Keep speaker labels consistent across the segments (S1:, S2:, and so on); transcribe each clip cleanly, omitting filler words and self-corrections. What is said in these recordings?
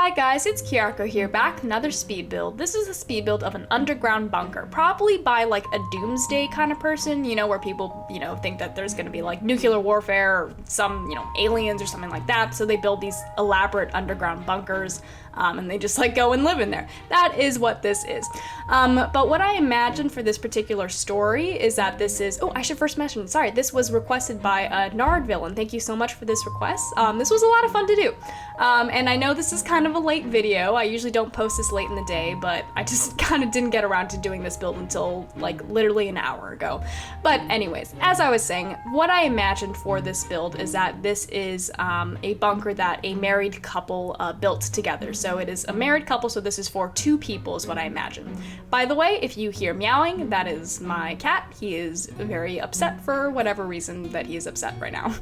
S1: Hi guys, it's Kyarko here, back with another speed build. This is a speed build of an underground bunker, probably by like a doomsday kind of person, where people, think that there's gonna be like nuclear warfare or some, aliens or something like that, so they build these elaborate underground bunkers, and they just like go and live in there. That is what this is. But what I imagine for this particular story is that this is, I should first mention, sorry, this was requested by Nardville, and thank you so much for this request. This was a lot of fun to do. And I know this is kind of a late video. I usually don't post this late in the day, but I just kind of didn't get around to doing this build until like literally an hour ago. But anyways, as I was saying, what I imagined for this build is that this is a bunker that a married couple built together. So it is a married couple, so this is for two people is what I imagine. By the way, if you hear meowing, that is my cat. He is very upset for whatever reason that he is upset right now.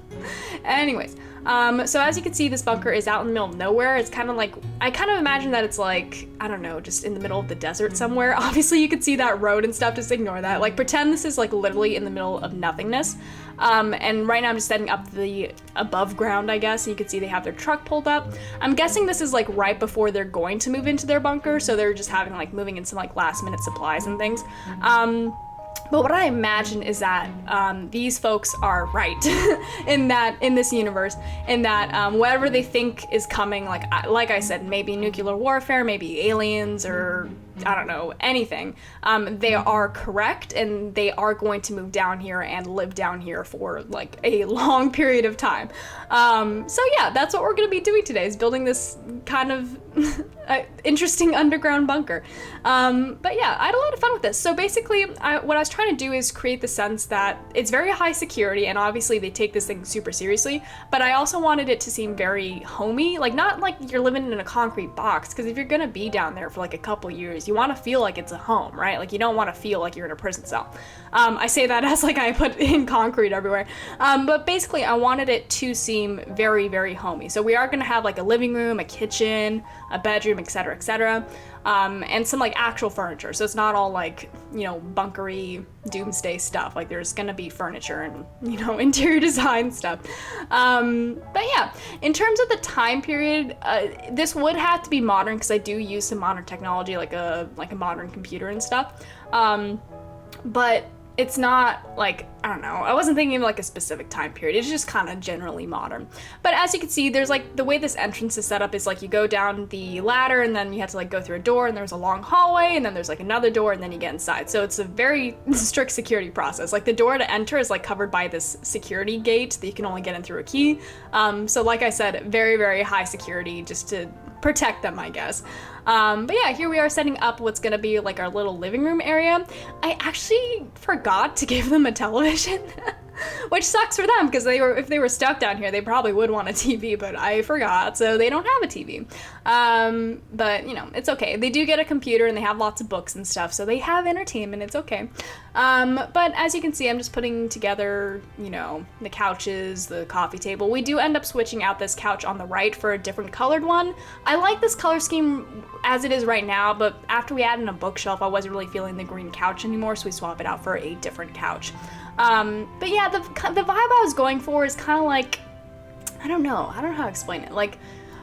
S1: Anyways, so as you can see, this bunker is out in the middle of nowhere. It's kind of like, I kind of imagine that it's like, I don't know, just in the middle of the desert somewhere. Obviously you can see that road and stuff, just ignore that. Like pretend this is like literally in the middle of nothingness. And right now I'm just setting up the above ground, I guess. And you can see they have their truck pulled up. I'm guessing this is like right before they're going to move into their bunker. So they're just having like moving in some like last minute supplies and things. But what I imagine is that these folks are right in this universe, in that whatever they think is coming, like I said, maybe nuclear warfare, maybe aliens, or I don't know, anything, they are correct, and they are going to move down here and live down here for like a long period of time. So yeah, that's what we're gonna be doing today, is building this kind of interesting underground bunker. But yeah, I had a lot of fun with this. So basically, what I was trying to do is create the sense that it's very high security, and obviously they take this thing super seriously, but I also wanted it to seem very homey, like not like you're living in a concrete box, because if you're gonna be down there for like a couple years, you want to feel like it's a home, right? Like you don't want to feel like you're in a prison cell. I say that as like I put in concrete everywhere. But basically I wanted it to seem very, very homey. So we are going to have like a living room, a kitchen, a bedroom, etc., etc., and some like actual furniture. So it's not all like, bunkery doomsday stuff. Like there's going to be furniture and, interior design stuff. But yeah, in terms of the time period, this would have to be modern, because I do use some modern technology, like a modern computer and stuff. But it's not like, I don't know, I wasn't thinking of like a specific time period. It's just kind of generally modern. But as you can see, there's like, the way this entrance is set up is like you go down the ladder and then you have to like go through a door, and there's a long hallway, and then there's like another door, and then you get inside. So it's a very strict security process. Like the door to enter is like covered by this security gate that you can only get in through a key. So like I said, very, very high security, just to protect them, I guess. But yeah, here we are setting up what's gonna be like our little living room area. I actually forgot to give them a television, which sucks for them, because if they were stuck down here, they probably would want a TV, but I forgot, so they don't have a TV. But it's okay. They do get a computer, and they have lots of books and stuff, so they have entertainment. It's okay. But as you can see, I'm just putting together, the couches, the coffee table. We do end up switching out this couch on the right for a different colored one. I like this color scheme as it is right now, but after we add in a bookshelf, I wasn't really feeling the green couch anymore, so we swap it out for a different couch. But yeah, the vibe I was going for is kind of like, I don't know how to explain it, like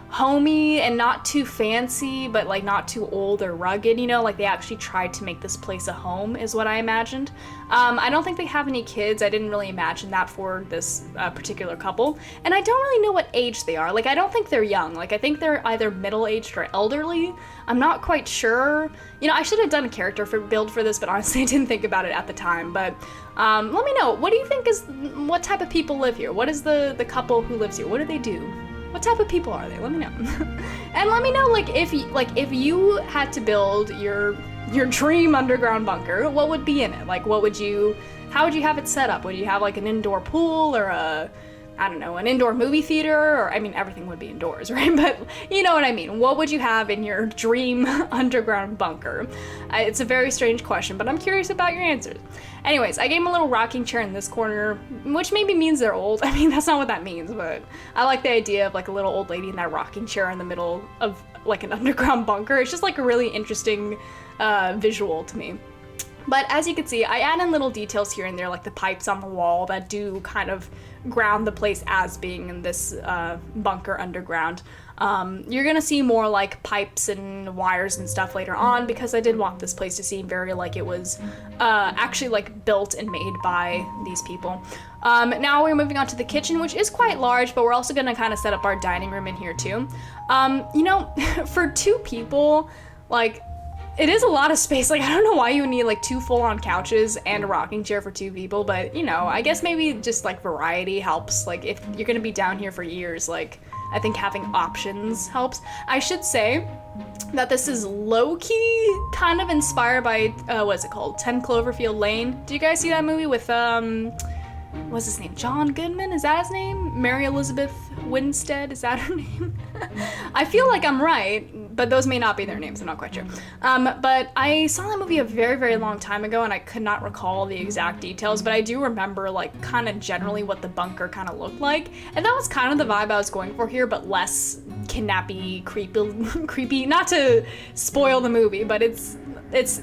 S1: homey and not too fancy, but like not too old or rugged, like they actually tried to make this place a home is what I imagined. I don't think they have any kids. I didn't really imagine that for this particular couple, and I don't really know what age they are. Like I don't think they're young. Like I think they're either middle-aged or elderly. I'm not quite sure. I should have done a character build for this, but honestly I didn't think about it at the time. But let me know, what do you think what type of people live here? What is the couple who lives here? What do they do? What type of people are they? Let me know. And let me know, like if you had to build your dream underground bunker, what would be in it? Like how would you have it set up? Would you have like an indoor pool, or an indoor movie theater? Or I mean, everything would be indoors, right? But you know what I mean. What would you have in your dream underground bunker? It's a very strange question, but I'm curious about your answers. Anyways, I gave them a little rocking chair in this corner, which maybe means they're old. I mean, that's not what that means, but I like the idea of like a little old lady in that rocking chair in the middle of like an underground bunker. It's just like a really interesting visual to me. But as you can see, I add in little details here and there, like the pipes on the wall that do kind of ground the place as being in this bunker underground. You're gonna see more like pipes and wires and stuff later on, because I did want this place to seem very like it was actually like built and made by these people. Now we're moving on to the kitchen, which is quite large, but we're also gonna kind of set up our dining room in here too. You know, for 2 people, like, it is a lot of space. Like, I don't know why you would need like 2 full-on couches and a rocking chair for 2 people, but you know, I guess maybe just like variety helps. Like, if you're gonna be down here for years, like, I think having options helps. I should say that this is low-key kind of inspired by, what's it called? 10 Cloverfield Lane. Do you guys see that movie with, what's his name? John Goodman? Is that his name? Mary Elizabeth Winstead? Is that her name? I feel like I'm right, but those may not be their names. I'm not quite sure. But I saw that movie a very, very long time ago, and I could not recall the exact details, but I do remember, like, kind of generally what the bunker kind of looked like. And that was kind of the vibe I was going for here, but less kidnappy, creepy. Not to spoil the movie, but it's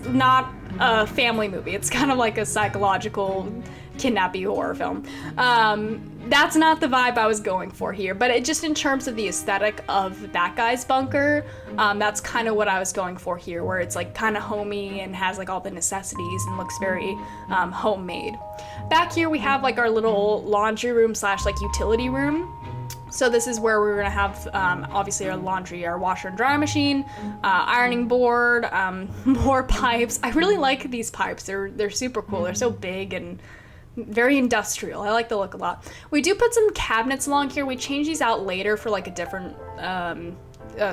S1: not a family movie. It's kind of like a psychological kidnappy horror film. That's not the vibe I was going for here, but it just in terms of the aesthetic of that guy's bunker, that's kind of what I was going for here, where it's like kind of homey and has like all the necessities and looks very homemade. Back here we have like our little laundry room / like utility room. So this is where we're gonna have obviously our laundry, our washer and dryer machine, ironing board, more pipes. I really like these pipes. They're super cool. They're so big and very industrial. I like the look a lot. We do put some cabinets along here. We change these out later for like a different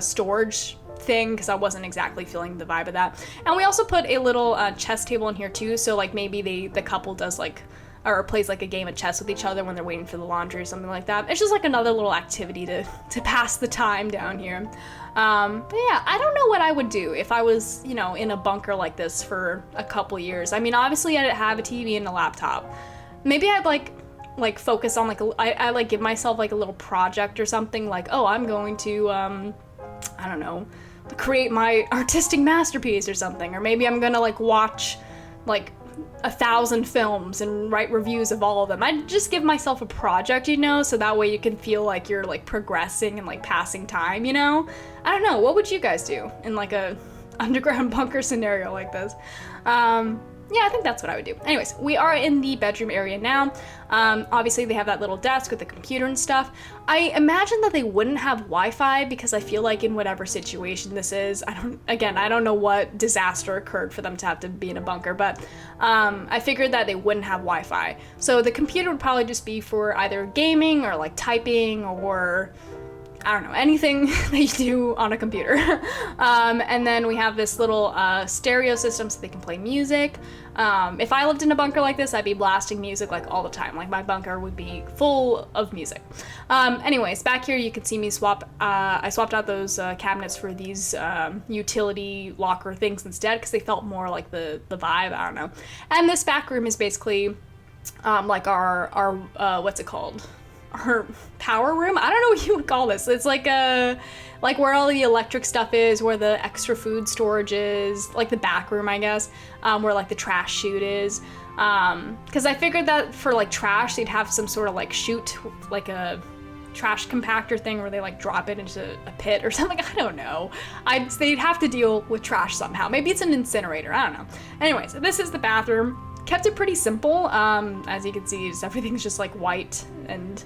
S1: storage thing, because I wasn't exactly feeling the vibe of that. And we also put a little chess table in here too, so like maybe the couple does like, or plays like a game of chess with each other when they're waiting for the laundry or something like that. It's just like another little activity to pass the time down here. But yeah, I don't know what I would do if I was, you know, in a bunker like this for a couple years. I mean, obviously I'd have a TV and a laptop. Maybe I'd like focus on like, I like give myself like a little project or something, like, oh, I'm going to, I don't know, create my artistic masterpiece or something. Or maybe I'm gonna like watch like 1,000 films and write reviews of all of them. I just give myself a project, you know, so that way you can feel like you're like progressing and like passing time, you know? I don't know, what would you guys do in like a underground bunker scenario like this? Yeah, I think that's what I would do. Anyways, we are in the bedroom area now. Obviously they have that little desk with the computer and stuff. I imagine that they wouldn't have Wi-Fi, because I feel like in whatever situation this is, I don't know what disaster occurred for them to have to be in a bunker, but I figured that they wouldn't have Wi-Fi. So the computer would probably just be for either gaming or like typing or I don't know, anything that you do on a computer. And then we have this little stereo system so they can play music. If I lived in a bunker like this, I'd be blasting music like all the time. Like my bunker would be full of music. Anyways, back here you can see me I swapped out those cabinets for these utility locker things instead, because they felt more like the vibe, I don't know. And this back room is basically like our what's it called? Our power room? I don't know what you would call this. It's like like where all the electric stuff is, where the extra food storage is, like the back room, I guess, where like the trash chute is. Because I figured that for like trash, they'd have some sort of like chute, like a trash compactor thing where they like drop it into a pit or something. I don't know. They'd have to deal with trash somehow. Maybe it's an incinerator. I don't know. Anyways, this is the bathroom. Kept it pretty simple. As you can see, everything's just like white and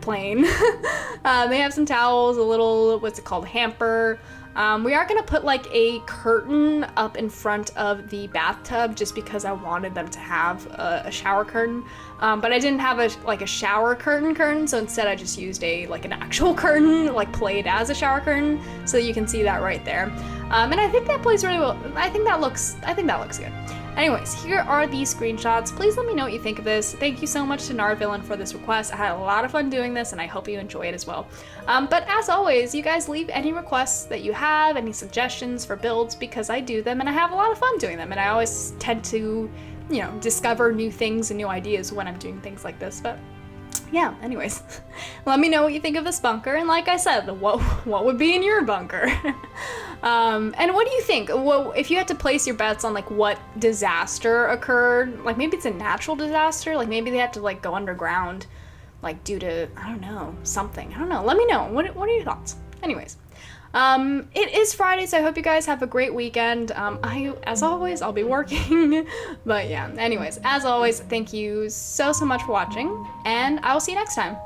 S1: plain. They have some towels, a little, what's it called, hamper. We are gonna put like a curtain up in front of the bathtub just because I wanted them to have a shower curtain. But I didn't have a shower curtain, so instead I just used like an actual curtain, like played as a shower curtain, so you can see that right there. And I think that plays really well. I think that looks good. Anyways, here are the screenshots. Please let me know what you think of this. Thank you so much to Nardvillain for this request. I had a lot of fun doing this, and I hope you enjoy it as well. But as always, you guys leave any requests that you have, any suggestions for builds, because I do them, and I have a lot of fun doing them, and I always tend to, you know, discover new things and new ideas when I'm doing things like this. But yeah, anyways, let me know what you think of this bunker, and like I said, what would be in your bunker? And what do you think? Well, if you had to place your bets on like what disaster occurred, like maybe it's a natural disaster, like maybe they had to like go underground, like due to, I don't know, something. I don't know. Let me know. What are your thoughts? Anyways, it is Friday, so I hope you guys have a great weekend. As always, I'll be working, but yeah, anyways, as always, thank you so much for watching, and I will see you next time.